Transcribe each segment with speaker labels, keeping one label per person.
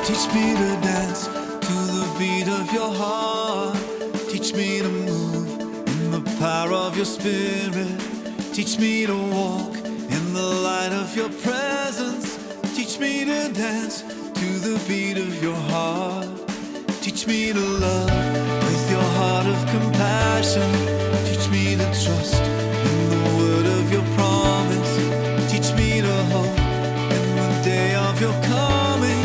Speaker 1: Teach me to dance to the beat of your heart. Teach me to move in the power of your spirit. Teach me to walk in the light of your presence. Teach me to dance to the beat of your heart. Teach me to love with your heart of compassion. Teach me to trust in the word of your promise. Teach me to hope in the day of your coming.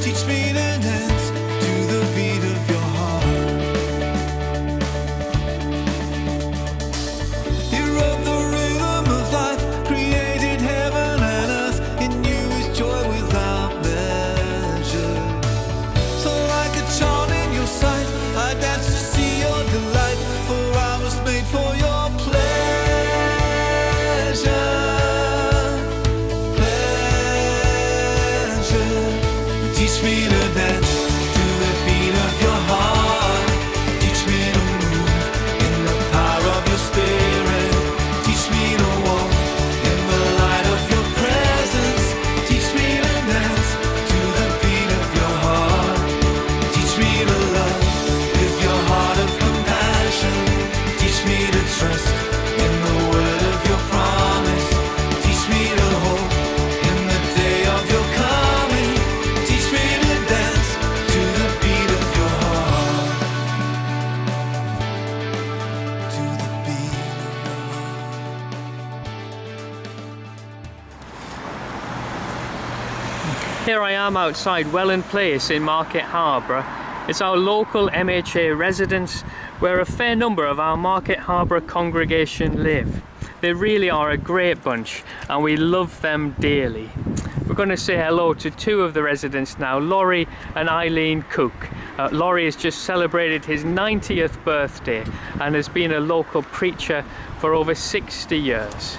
Speaker 1: Teach me to dance to the beat of your heart. You wrote the rhythm of life, created heaven and earth. In you is joy without measure. So like a child in your sight, I dance to see your delight. For I was made for your pleasure. Teach me to dance to the beat of your heart. Teach me to move in the power of your spirit. Teach me to walk in the light of your presence. Teach me to dance to the beat of your heart. Teach me to love with your heart of compassion. Teach me to trust in the word of your promise. Teach me to hope in the day of your coming. Teach me to dance to the beat of your heart. To the beat of your heart.
Speaker 2: Here I am outside Welland Place in Market Harborough. It's our local MHA residence where a fair number of our Market Harborough congregation live. They really are a great bunch and we love them dearly. We're going to say hello to two of the residents now, Laurie and Eileen Cook. Laurie has just celebrated his 90th birthday and has been a local preacher for over 60 years.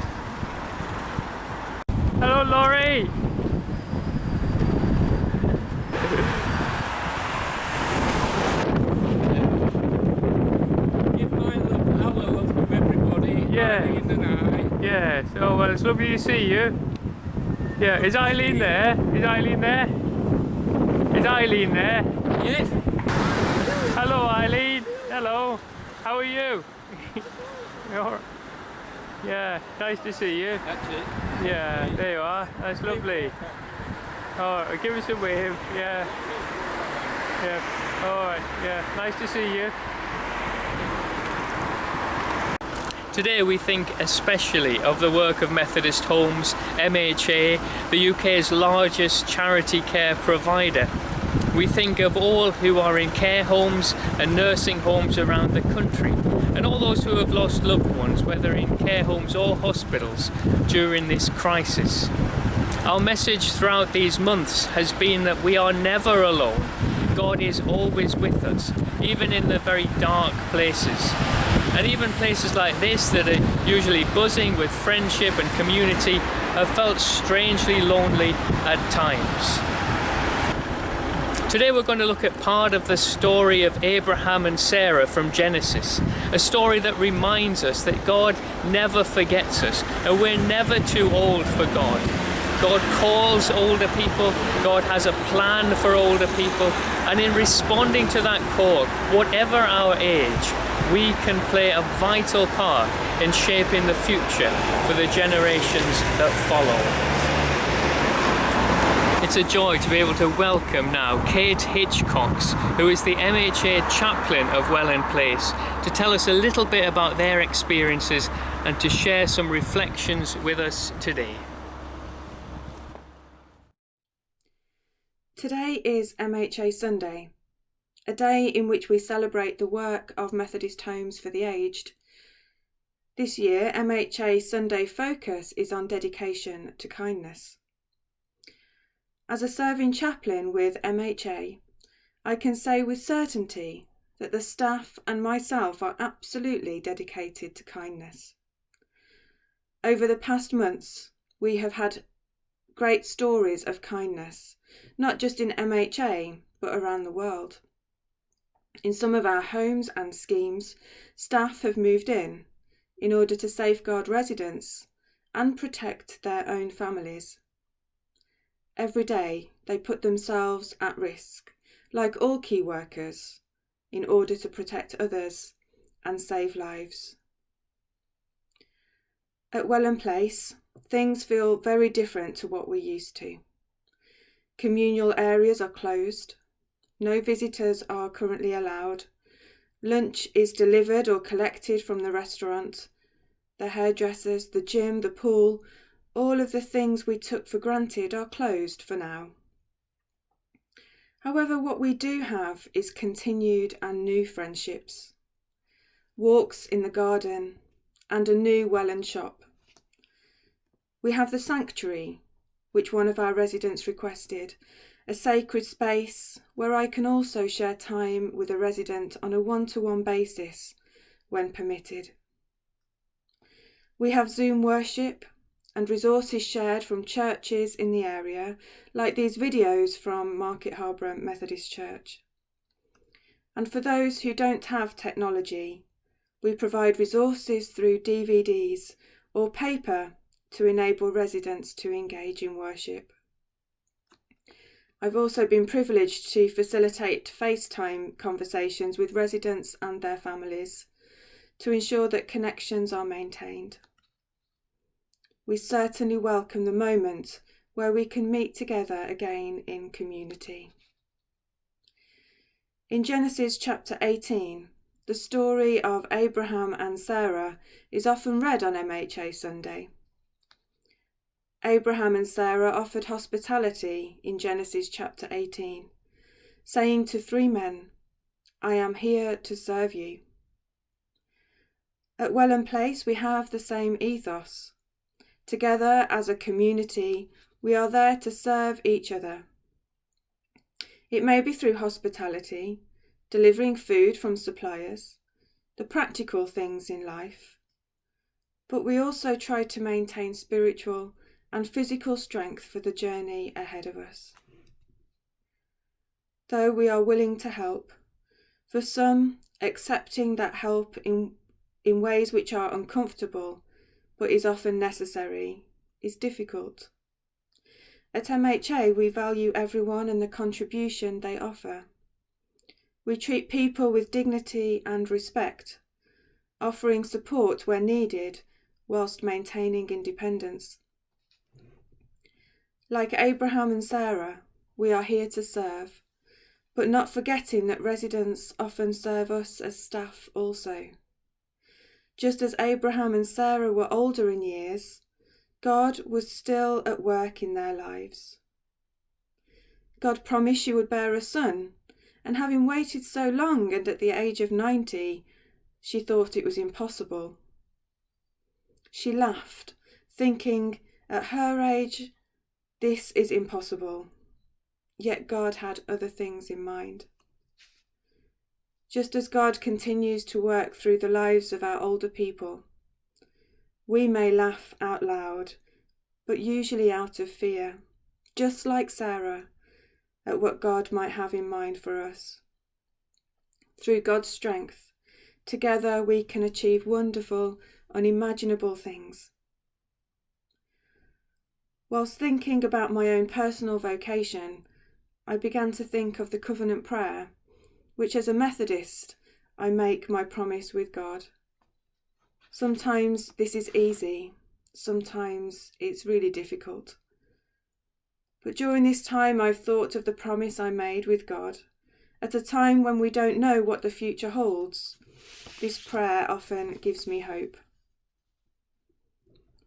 Speaker 2: Hello Laurie!
Speaker 3: Give my love, our love to everybody.
Speaker 2: Yeah.
Speaker 3: Eileen and I.
Speaker 2: Yeah, so well, it's lovely to see you. Yeah, is Eileen there? Is Eileen there? Is Eileen there?
Speaker 3: Yes.
Speaker 2: Hello Eileen, hello. How are you? You're... Yeah, nice to see you.
Speaker 3: That's it.
Speaker 2: Yeah, there you are. That's lovely. Alright, give us a wave. Yeah. Yeah. Alright, yeah. Nice to see you. Today we think especially of the work of Methodist Homes, MHA, the UK's largest charity care provider. We think of all who are in care homes and nursing homes around the country, and all those who have lost loved ones, whether in care homes or hospitals, during this crisis. Our message throughout these months has been that we are never alone. God is always with us, even in the very dark places. And even places like this that are usually buzzing with friendship and community have felt strangely lonely at times. Today we're going to look at part of the story of Abraham and Sarah from Genesis, a story that reminds us that God never forgets us and we're never too old for God. God calls older people, God has a plan for older people, and in responding to that call, whatever our age, we can play a vital part in shaping the future for the generations that follow. It's a joy to be able to welcome now Kate Hitchcox, who is the MHA Chaplain of Welland Place, to tell us a little bit about their experiences and to share some reflections with us today.
Speaker 4: Today is MHA Sunday, a day in which we celebrate the work of Methodist Homes for the Aged. This year, MHA Sunday focus is on dedication to kindness. As a serving chaplain with MHA, I can say with certainty that the staff and myself are absolutely dedicated to kindness. Over the past months, we have had great stories of kindness, not just in MHA, but around the world. In some of our homes and schemes, staff have moved in order to safeguard residents and protect their own families. Every day they put themselves at risk, like all key workers, in order to protect others and save lives. At Welland Place, things feel very different to what we're used to. Communal areas are closed. No visitors are currently allowed. Lunch is delivered or collected from the restaurant. The hairdressers, the gym, the pool, all of the things we took for granted are closed for now. However, what we do have is continued and new friendships, walks in the garden, and a new Welland shop. We have the sanctuary, which one of our residents requested, a sacred space where I can also share time with a resident on a one-to-one basis when permitted. We have Zoom worship and resources shared from churches in the area, like these videos from Market Harborough Methodist Church. And for those who don't have technology, we provide resources through DVDs or paper to enable residents to engage in worship. I've also been privileged to facilitate FaceTime conversations with residents and their families to ensure that connections are maintained. We certainly welcome the moment where we can meet together again in community. In Genesis chapter 18, the story of Abraham and Sarah is often read on MHA Sunday. Abraham and Sarah offered hospitality in Genesis chapter 18, saying to 3 men, "I am here to serve you." At Welland Place, we have the same ethos. Together as a community, we are there to serve each other. It may be through hospitality, delivering food from suppliers, the practical things in life, but we also try to maintain spiritual and physical strength for the journey ahead of us. Though we are willing to help, for some, accepting that help in ways which are uncomfortable but is often necessary is difficult. At MHA, we value everyone and the contribution they offer. We treat people with dignity and respect, offering support where needed whilst maintaining independence. Like Abraham and Sarah, we are here to serve, but not forgetting that residents often serve us as staff also. Just as Abraham and Sarah were older in years, God was still at work in their lives. God promised she would bear a son, and having waited so long and at the age of 90, she thought it was impossible. She laughed, thinking, at her age, this is impossible. Yet God had other things in mind. Just as God continues to work through the lives of our older people, we may laugh out loud, but usually out of fear, just like Sarah, at what God might have in mind for us. Through God's strength, together we can achieve wonderful, unimaginable things. Whilst thinking about my own personal vocation, I began to think of the covenant prayer, which as a Methodist, I make my promise with God. Sometimes this is easy, sometimes it's really difficult. But during this time, I've thought of the promise I made with God. At a time when we don't know what the future holds, this prayer often gives me hope.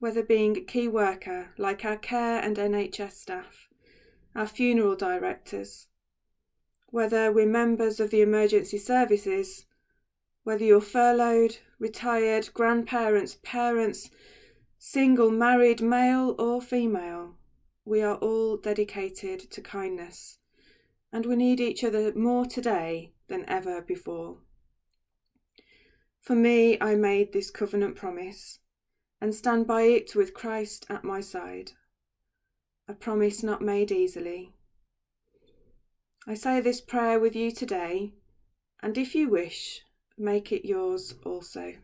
Speaker 4: Whether being a key worker like our care and NHS staff, our funeral directors, whether we're members of the emergency services, whether you're furloughed, retired, grandparents, parents, single, married, male or female, we are all dedicated to kindness, and we need each other more today than ever before. For me, I made this covenant promise and stand by it with Christ at my side, a promise not made easily. I say this prayer with you today, and if you wish, make it yours also.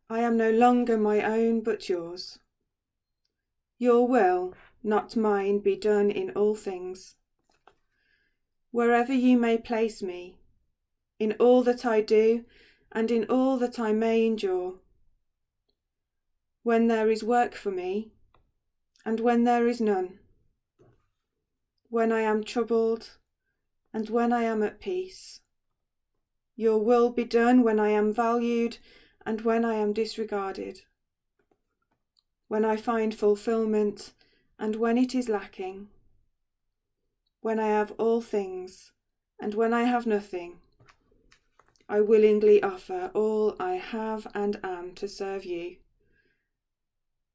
Speaker 4: I am no longer my own but yours. Your will, not mine, be done in all things. Wherever you may place me, in all that I do, and in all that I may endure. When there is work for me, and when there is none. When I am troubled, and when I am at peace. Your will be done when I am valued, and when I am disregarded. When I find fulfillment, and when it is lacking. When I have all things, and when I have nothing. I willingly offer all I have and am to serve you,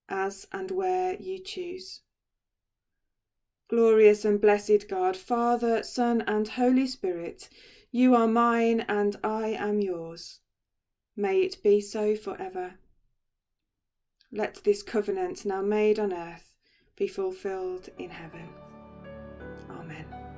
Speaker 4: as and where you choose. Glorious and blessed God, Father, Son, and Holy Spirit, you are mine and I am yours. May it be so forever. Let this covenant now made on earth be fulfilled in heaven. Amen.